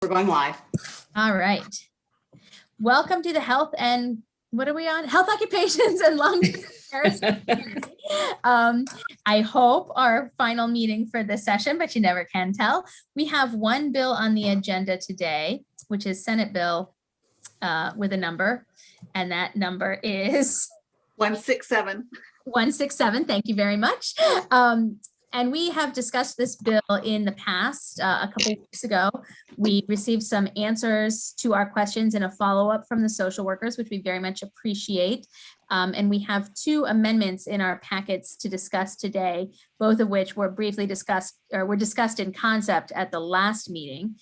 We're going live. All right. Welcome to the health and what are we on? Health occupations and long-term care. I hope our final meeting for this session, but you never can tell. We have one bill on the agenda today, which is Senate bill with a number, and that number is 167. 167. Thank you very much. And we have discussed this bill in the past. A couple of weeks ago, we received some answers to our questions and a follow-up from the social workers, which we very much appreciate. And we have two amendments in our packets to discuss today, both of which were briefly discussed or were discussed in concept at the last meeting.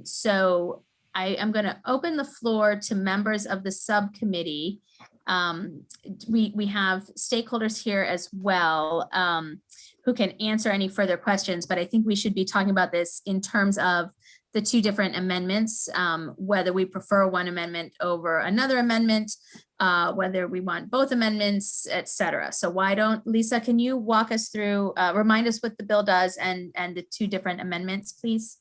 So I am going to open the floor to members of the subcommittee. We have stakeholders here as well who can answer any further questions, but I think we should be talking about this in terms of the two different amendments, whether we prefer one amendment over another amendment, whether we want both amendments, et cetera. So why don't, Lisa, can you walk us through, remind us what the bill does and the two different amendments, please?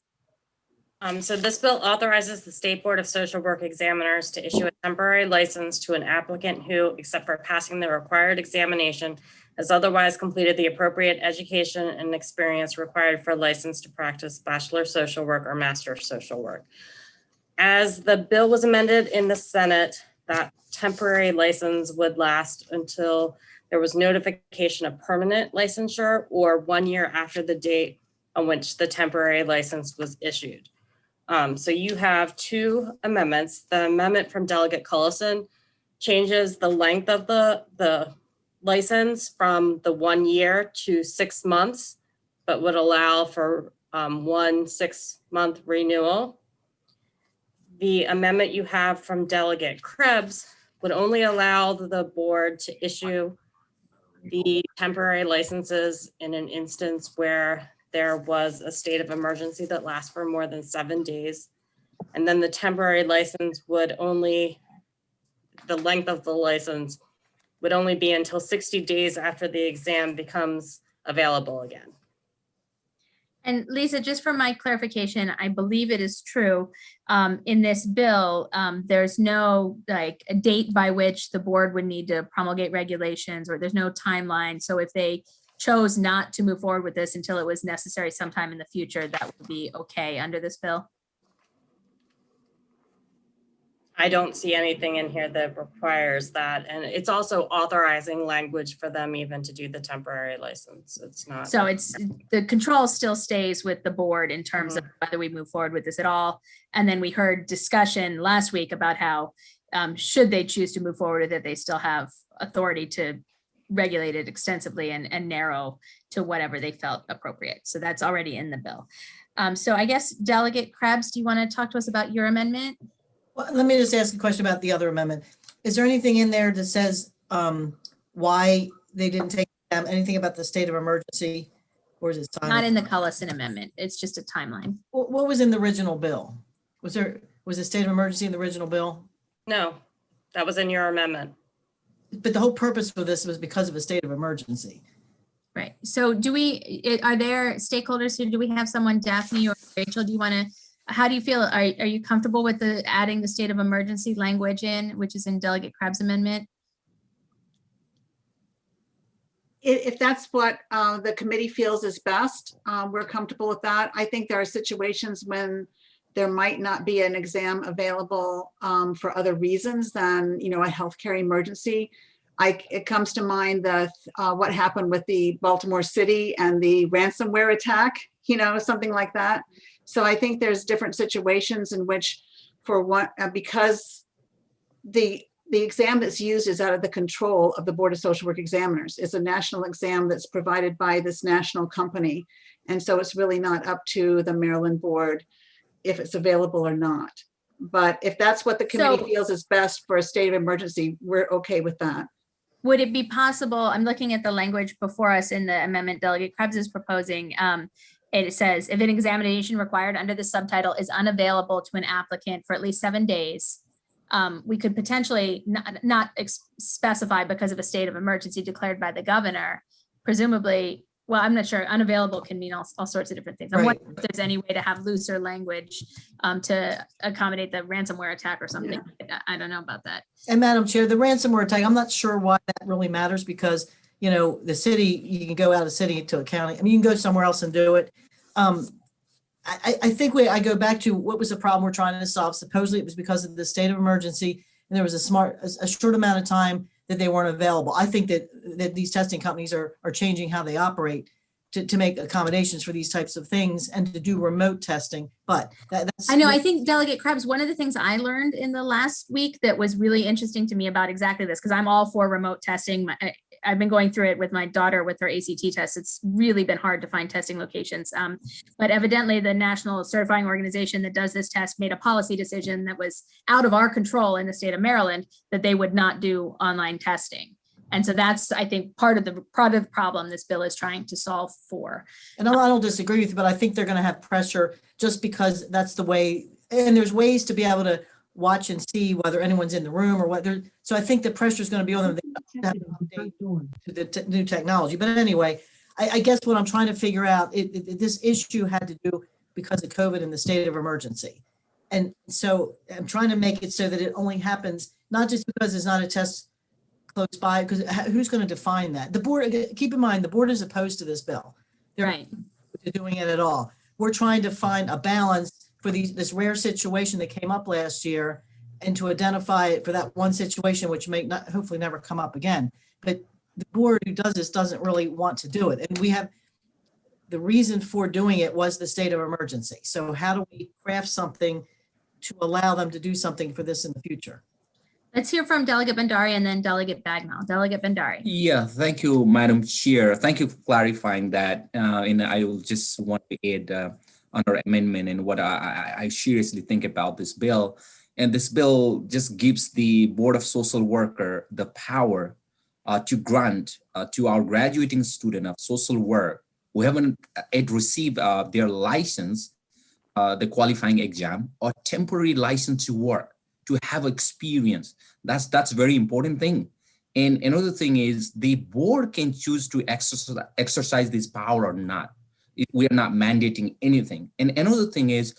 So this bill authorizes the State Board of Social Work Examiners to issue a temporary license to an applicant who, except for passing the required examination, has otherwise completed the appropriate education and experience required for a license to practice bachelor social work or master social work. As the bill was amended in the Senate, that temporary license would last until there was notification of permanent licensure or 1 year after the date on which the temporary license was issued. So you have two amendments. The amendment from Delegate Cullison changes the length of the license from the 1 year to 6 months, but would allow for 1 6-month renewal. The amendment you have from Delegate Krebs would only allow the board to issue the temporary licenses in an instance where there was a state of emergency that lasts for more than 7 days. And then the temporary license would only, the length of the license would only be until 60 days after the exam becomes available again. And Lisa, just for my clarification, I believe it is true. In this bill, there's no like a date by which the board would need to promulgate regulations, or there's no timeline. So if they chose not to move forward with this until it was necessary sometime in the future, that would be okay under this bill? I don't see anything in here that requires that. And it's also authorizing language for them even to do the temporary license. It's not. So it's the control still stays with the board in terms of whether we move forward with this at all. And then we heard discussion last week about how should they choose to move forward with it, they still have authority to regulate it extensively and narrow to whatever they felt appropriate. So that's already in the bill. So I guess Delegate Krebs, do you want to talk to us about your amendment? Well, let me just ask a question about the other amendment. Is there anything in there that says why they didn't take anything about the state of emergency, or is it Not in the Cullison amendment. It's just a timeline. What was in the original bill? Was a state of emergency in the original bill? No, that was in your amendment. But the whole purpose for this was because of a state of emergency. Right. So are there stakeholders here? Do we have someone, Daphne or Rachel? Do you want to, how do you feel? Are you comfortable with adding the state of emergency language in, which is in Delegate Krebs' amendment? If that's what the committee feels is best, we're comfortable with that. I think there are situations when there might not be an exam available for other reasons than, a healthcare emergency. It comes to mind what happened with the Baltimore City and the ransomware attack, something like that. So I think there's different situations in which, because the exam that's used is out of the control of the Board of Social Work Examiners. It's a national exam that's provided by this national company. And so it's really not up to the Maryland board if it's available or not. But if that's what the committee feels is best for a state of emergency, we're okay with that. Would it be possible, I'm looking at the language before us in the amendment Delegate Krebs is proposing. It says, if an examination required under the subtitle is unavailable to an applicant for at least 7 days, we could potentially not specify because of a state of emergency declared by the governor. Presumably, well, I'm not sure, unavailable can mean all sorts of different things. I'm Right. wondering if there's any way to have looser language to accommodate the ransomware attack or something. I don't know about that. And Madam Chair, the ransomware attack, I'm not sure why that really matters because, you know, the city, you can go out of the city to a county. I mean, you can go somewhere else and do it. I think I go back to what was the problem we're trying to solve. Supposedly it was because of the state of emergency and there was a short amount of time that they weren't available. I think that these testing companies are changing how they operate to make accommodations for these types of things and to do remote testing. But that's. I know, I think Delegate Krebs, one of the things I learned in the last week that was really interesting to me about exactly this, because I'm all for remote testing. I've been going through it with my daughter with her ACT tests. It's really been hard to find testing locations. But evidently the national certifying organization that does this test made a policy decision that was out of our control in the state of Maryland that they would not do online testing. And so that's, I think, part of the problem this bill is trying to solve for. And I don't disagree with you, but I think they're going to have pressure just because that's the way, and there's ways to be able to watch and see whether anyone's in the room or whether, so I think the pressure is going to be on them to have an update to the new technology. But anyway, I guess what I'm trying to figure out, this issue had to do because of COVID and the state of emergency. And so I'm trying to make it so that it only happens, not just because there's not a test close by, because who's going to define that? The board, keep in mind, the board is opposed to this bill. They're Right. not doing it at all. We're trying to find a balance for this rare situation that came up last year and to identify it for that one situation, which may not, hopefully never come up again. But the board who does this doesn't really want to do it. And we have, the reason for doing it was the state of emergency. So how do we craft something to allow them to do something for this in the future? Let's hear from Delegate Bhandari and then Delegate Bagnall. Delegate Bhandari. Yeah, thank you, Madam Chair. Thank you for clarifying that. And I will just want to add another amendment in what I seriously think about this bill. And this bill just gives the Board of Social Worker the power to grant to our graduating student of social work who haven't yet received their license, the qualifying exam, or temporary license to work, to have experience. That's very important thing. And another thing is the board can choose to exercise this power or not. We are not mandating anything. And another thing is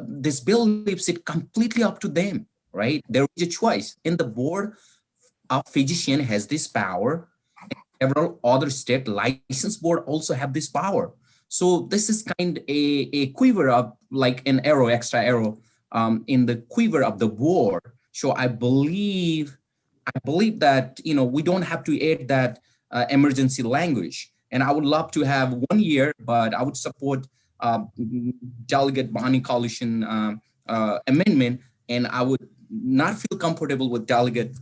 this bill leaves it completely up to them, right? There is a choice. And the board of physician has this power. And several other state license board also have this power. So this is kind of a quiver of like an arrow, extra arrow in the quiver of the board. So I believe that, you know, we don't have to add that emergency language. And I would love to have 1 year, but I would support Delegate Bonnie Coalition amendment, and I would not feel comfortable with Delegate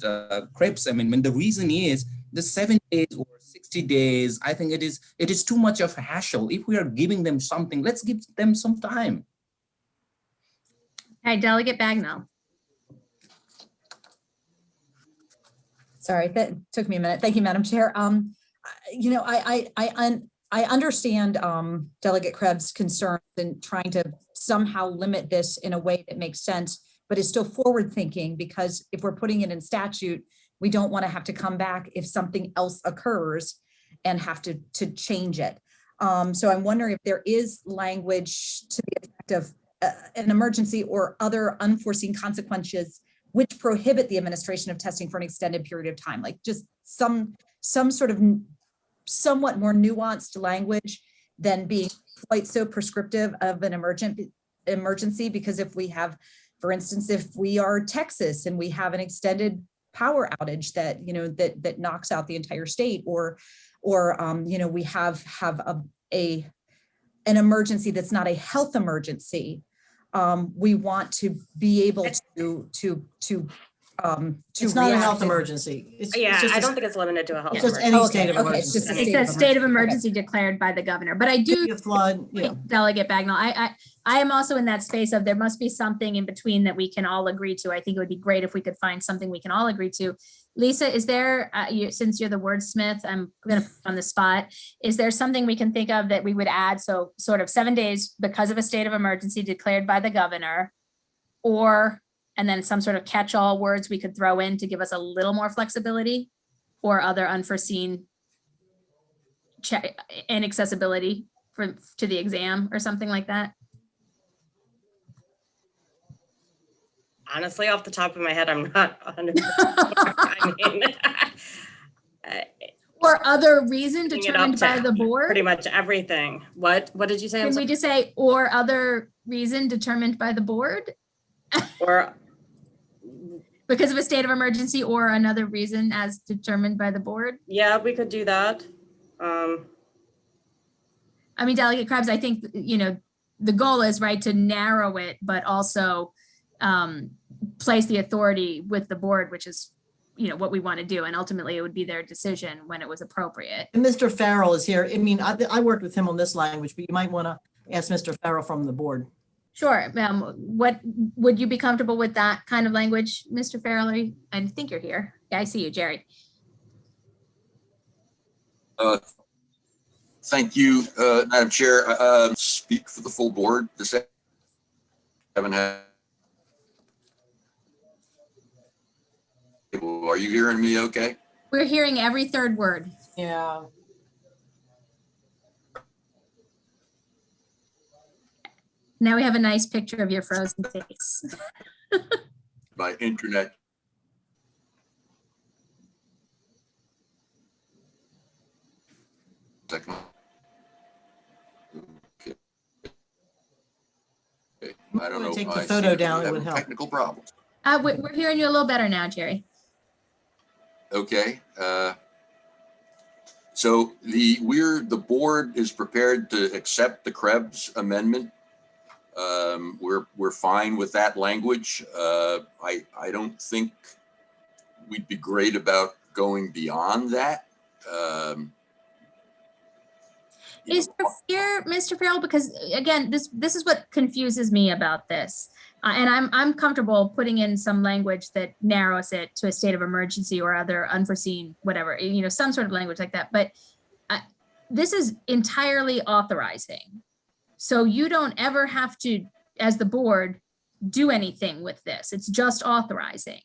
Krebs amendment. The reason is the 7 days or 60 days, I think it is too much of a hassle. If we are giving them something, let's give them some time. Hi, Delegate Bagnall. Sorry, that took me a minute. Thank you, Madam Chair. You know, I understand Delegate Krebs' concerns in trying to somehow limit this in a way that makes sense, but is still forward thinking, because if we're putting it in statute, we don't want to have to come back if something else occurs and have to change it. So I'm wondering if there is language to the effect of an emergency or other unforeseen consequences which prohibit the administration of testing for an extended period of time, like just some sort of somewhat more nuanced language than being quite so prescriptive of an emergency. Because if we have, for instance, if we are Texas and we have an extended power outage that, you know, that knocks out the entire state, or you know, we have an emergency that's not a health emergency, we want to be able to It's not a health emergency. It's just I don't think it's limited to a health It's just emergency. any state of Okay, emergency. it's just a It says state of emergency declared by the governor, but I do A flood, yeah. Delegate Bagnall, I am also in that space of there must be something in between that we can all agree to. I think it would be great if we could find something we can all agree to. Lisa, is there, since you're the wordsmith, I'm going to put you on the spot. Is there something we can think of that we would add? So sort of 7 days because of a state of emergency declared by the governor, and then some sort of catch-all words we could throw in to give us a little more flexibility, or other unforeseen inaccessibility to the exam or something like that? Honestly, off the top of my head, I'm not 100%. I mean, Or other reason Bring it up determined by to the board? pretty much everything. What did you say? I'm Can we sorry? just say, or other reason determined by the board? Or Because of a state of emergency or another reason as determined by the board? yeah, we could do that. I mean, Delegate Krebs, I think, the goal is, right, to narrow it, but also place the authority with the board, which is, what we want to do. And ultimately, it would be their decision when it was appropriate. And Mr. Farrell is here. I mean, I worked with him on this language, but you might want to ask Mr. Farrell from the board. Sure. What would you be comfortable with that kind of language, Mr. Farrell? I think you're here. Yeah, I see you, Jerry. Thank you, Madam Chair. Speak for the full board this evening. Haven't had. Are you hearing me okay? We're hearing every third word. Yeah. Now we have a nice picture of your frozen face. My internet. Second. Okay. I don't know. Take the I photo seem to be down, it would having help. Technical problems. We're hearing you a little better now, Jerry. Okay. So the board is prepared to accept the Krebs amendment. We're fine with that language. I don't think we'd be great about going beyond that. Is there fear, Mr. Farrell? Because again, this is what confuses me about this. And I'm comfortable putting in some language that narrows it to a state of emergency or other unforeseen, whatever, some sort of language like that. But this is entirely authorizing. So you don't ever have to, as the board, do anything with this. It's just authorizing.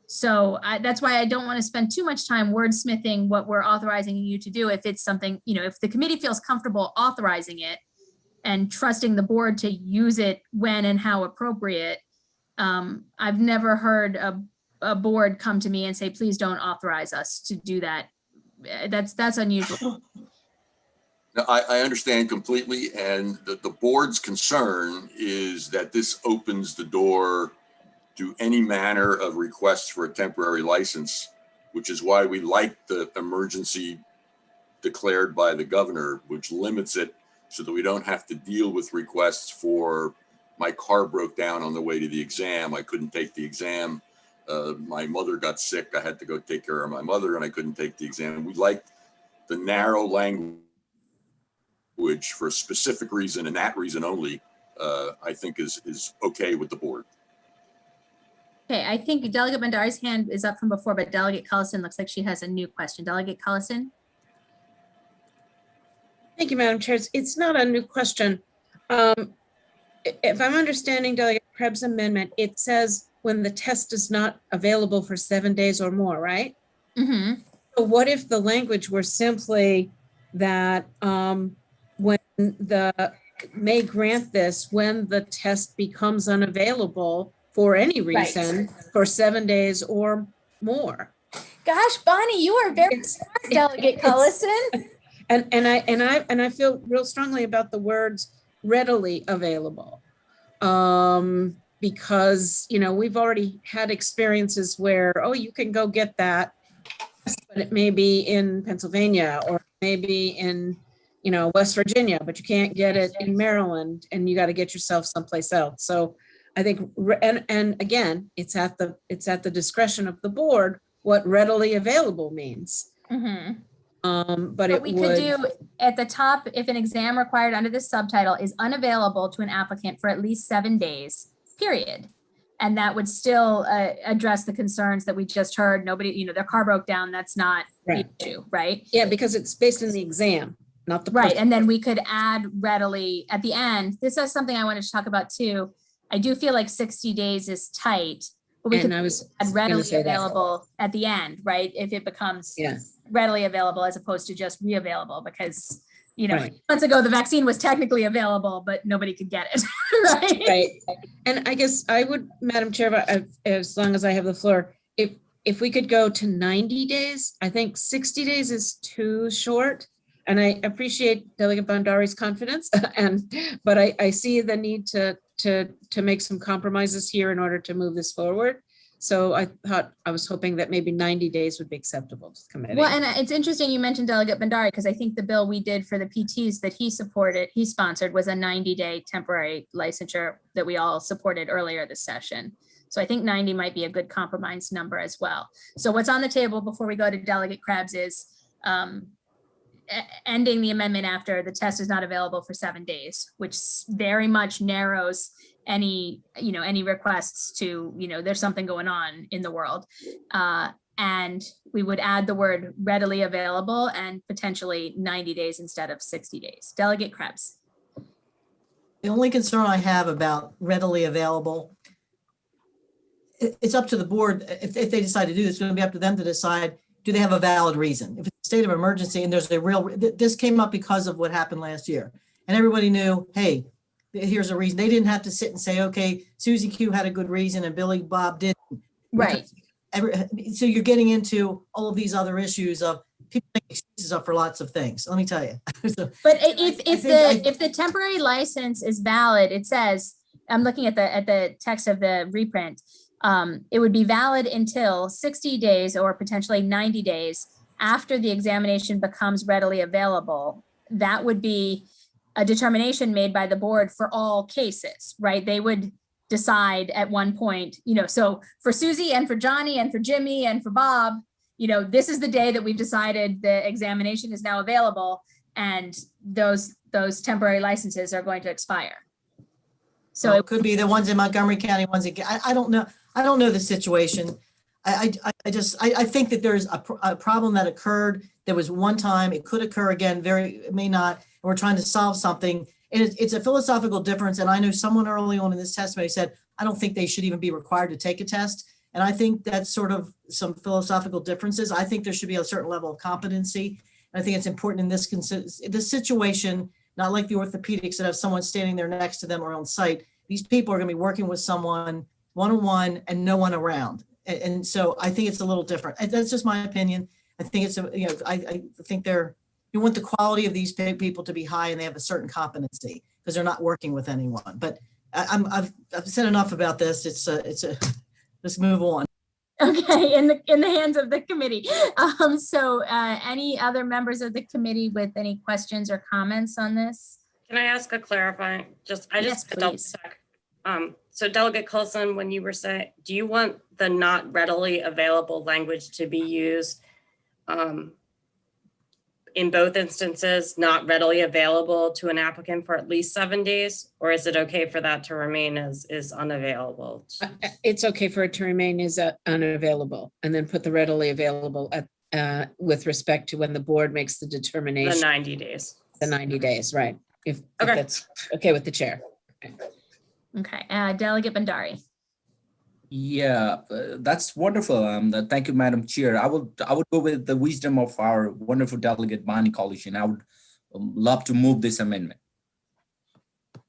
So that's why I don't want to spend too much time wordsmithing what we're authorizing you to do. If it's something, if the committee feels comfortable authorizing it and trusting the board to use it when and how appropriate. I've never heard a board come to me and say, please don't authorize us to do that. That's unusual. No, I understand completely. And the board's concern is that this opens the door to any manner of requests for a temporary license, which is why we like the emergency declared by the governor, which limits it so that we don't have to deal with requests for my car broke down on the way to the exam. I couldn't take the exam. My mother got sick. I had to go take care of my mother and I couldn't take the exam. We like the narrow language for a specific reason and that reason only, I think is okay with the board. Okay, I think Delegate Bandari's hand is up from before, but Delegate Cullison looks like she has a new question. Delegate Cullison? Thank you, Madam Chair. It's not a new question. If I'm understanding Delegate Krebs' amendment, it says when the test is not available for 7 days or more, right? Mm-hmm. So what if the language were simply that when the may grant this when the test becomes unavailable for any reason for 7 days or more? Gosh, Bonnie, you are very It's- smart, Delegate Cullison. And I feel real strongly about the words readily available. Because, we've already had experiences where, oh, you can go get that, but it may be in Pennsylvania or maybe in, West Virginia, but you can't get it in Maryland and you got to get yourself someplace else. So I think, and again, it's at the discretion of the board what readily available means. Mm-hmm. But But it we would. could do at the top, if an exam required under this subtitle is unavailable to an applicant for at least 7 days, period. And that would still address the concerns that we just heard. Nobody, their car broke down. That's not the issue, right? Yeah, because it's based on the exam, not the. Right, and then we could add readily at the end. This is something I wanted to talk about too. I do feel like 60 days is tight, but But we And could I was add gonna readily say that. available at the end, right? If it becomes Yeah, readily available as opposed to just re-available, because, right. months ago, the vaccine was technically available, but nobody could get it, right? Right. And I guess I would, Madam Chair, as long as I have the floor, if we could go to 90 days, I think 60 days is too short. And I appreciate Delegate Bandari's confidence but I see the need to make some compromises here in order to move this forward. So I was hoping that maybe 90 days would be acceptable to the committee. Well, and it's interesting you mentioned Delegate Bandari, because I think the bill we did for the PTs that he sponsored was a 90-day temporary licensure that we all supported earlier this session. So I think 90 might be a good compromise number as well. So what's on the table before we go to Delegate Krebs is ending the amendment after the test is not available for 7 days, which very much narrows any requests to, there's something going on in the world. And we would add the word readily available and potentially 90 days instead of 60 days. Delegate Krebs. The only concern I have about readily available, it's up to the board. If they decide to do this, it's going to be up to them to decide, do they have a valid reason? If it's a state of emergency and there's this came up because of what happened last year. And everybody knew, hey, here's a reason. They didn't have to sit and say, okay, Susie Q had a good reason and Billy Bob didn't. Right. So you're getting into all of these other issues of people make excuses up for lots of things. Let me tell you. So, But if the temporary license is valid, it says, I'm looking at the text of the reprint, it would be valid until 60 days or potentially 90 days after the examination becomes readily available. That would be a determination made by the board for all cases, right? They would decide at one point, so for Susie and for Johnny and for Jimmy and for Bob, this is the day that we've decided the examination is now available, and those temporary licenses are going to expire. So it could be the ones in Montgomery County, ones that I don't know. I don't know the situation. I think that there's a problem that occurred. There was one time, it could occur again, it may not, and we're trying to solve something. And it's a philosophical difference. And I know someone early on in this testimony said, I don't think they should even be required to take a test. And I think that's sort of some philosophical differences. I think there should be a certain level of competency. And I think it's important in this situation, not like the orthopedics that have someone standing there next to them or on site. These people are going to be working with someone one-on-one and no one around. And so I think it's a little different. That's just my opinion. I think it's, I think you want the quality of these people to be high and they have a certain competency because they're not working with anyone. But I've said enough about this. Let's move on. Okay, in the hands of the committee. So any other members of the committee with any questions or comments on this? Can I ask a clarifying, Yes, double please. check. So Delegate Coulson, when you were saying, do you want the not readily available language to be used in both instances, not readily available to an applicant for at least 7 days? Or is it okay for that to remain as is unavailable? It's okay for it to remain as unavailable, and then put the readily available at, with respect to when the board makes the The determination, 90 days. the 90 days, right? If Okay. that's okay with the chair. Okay, Delegate Bandari. Yeah, that's wonderful. Thank you, Madam Chair. I would go with the wisdom of our wonderful delegate Bonnie Coalition. I would love to move this amendment.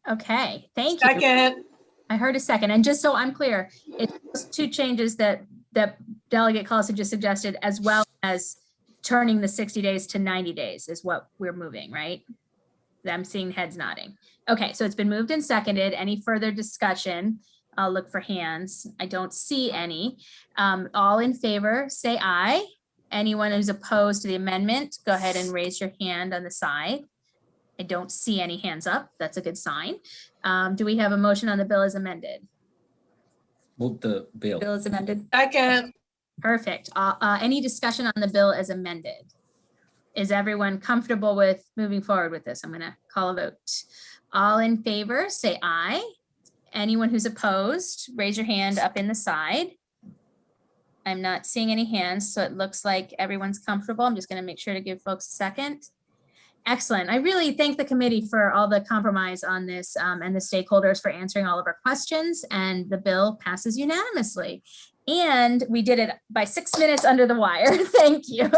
Okay, thank you. Second. I heard a second. And just so I'm clear, it's those two changes that Delegate Collison just suggested, as well as turning the 60 days to 90 days is what we're moving, right? I'm seeing heads nodding. Okay, so it's been moved and seconded. Any further discussion? I'll look for hands. I don't see any. All in favor, say aye. Anyone who's opposed to the amendment, go ahead and raise your hand on the side. I don't see any hands up. That's a good sign. Do we have a motion on the bill as amended? Move the bill. Bill is amended. Second. Perfect. Any discussion on the bill as amended? Is everyone comfortable with moving forward with this? I'm going to call a vote. All in favor, say aye. Anyone who's opposed, raise your hand up in the side. I'm not seeing any hands, so it looks like everyone's comfortable. I'm just going to make sure to give folks a second. Excellent. I really thank the committee for all the compromise on this and the stakeholders for answering all of our questions, and the bill passes unanimously. And we did it by 6 minutes under the wire. Thank you.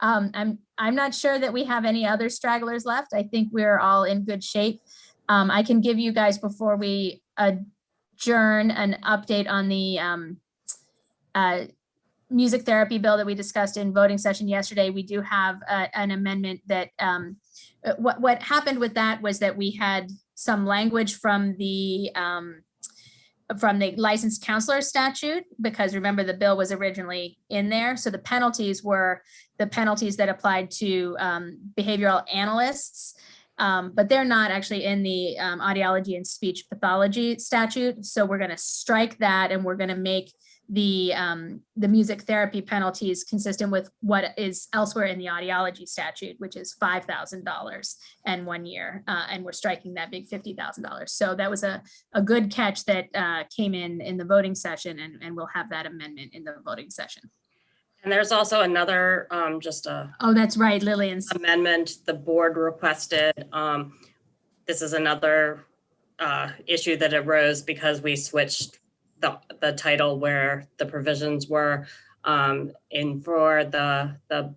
I'm not sure that we have any other stragglers left. I think we're all in good shape. I can give you guys, before we adjourn, an update on the music therapy bill that we discussed in voting session yesterday. We do have an amendment that what happened with that was that we had some language from the licensed counselor statute, because remember, the bill was originally in there. So the penalties were the penalties that applied to behavioral analysts, but they're not actually in the audiology and speech pathology statute. So we're going to strike that, and we're going to make the music therapy penalties consistent with what is elsewhere in the audiology statute, which is $5,000 and 1 year. And we're striking that big $50,000. So that was a good catch that came in the voting session, and we'll have that amendment in the voting session. And there's also another, Oh, that's right, Lillian's amendment the board requested. This is another issue that arose because we switched the title where the provisions were in for the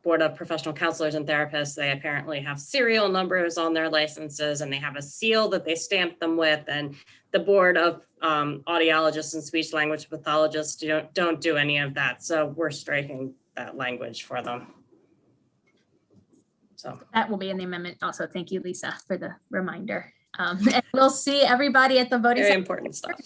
Board of Professional Counselors and Therapists. They apparently have serial numbers on their licenses, and they have a seal that they stamp them with. And the Board of Audiologists and Speech Language Pathologists don't do any of that. So we're striking that language for them. So that will be in the amendment also. Thank you, Lisa, for the reminder. And we'll see everybody at the voting very session. important stuff.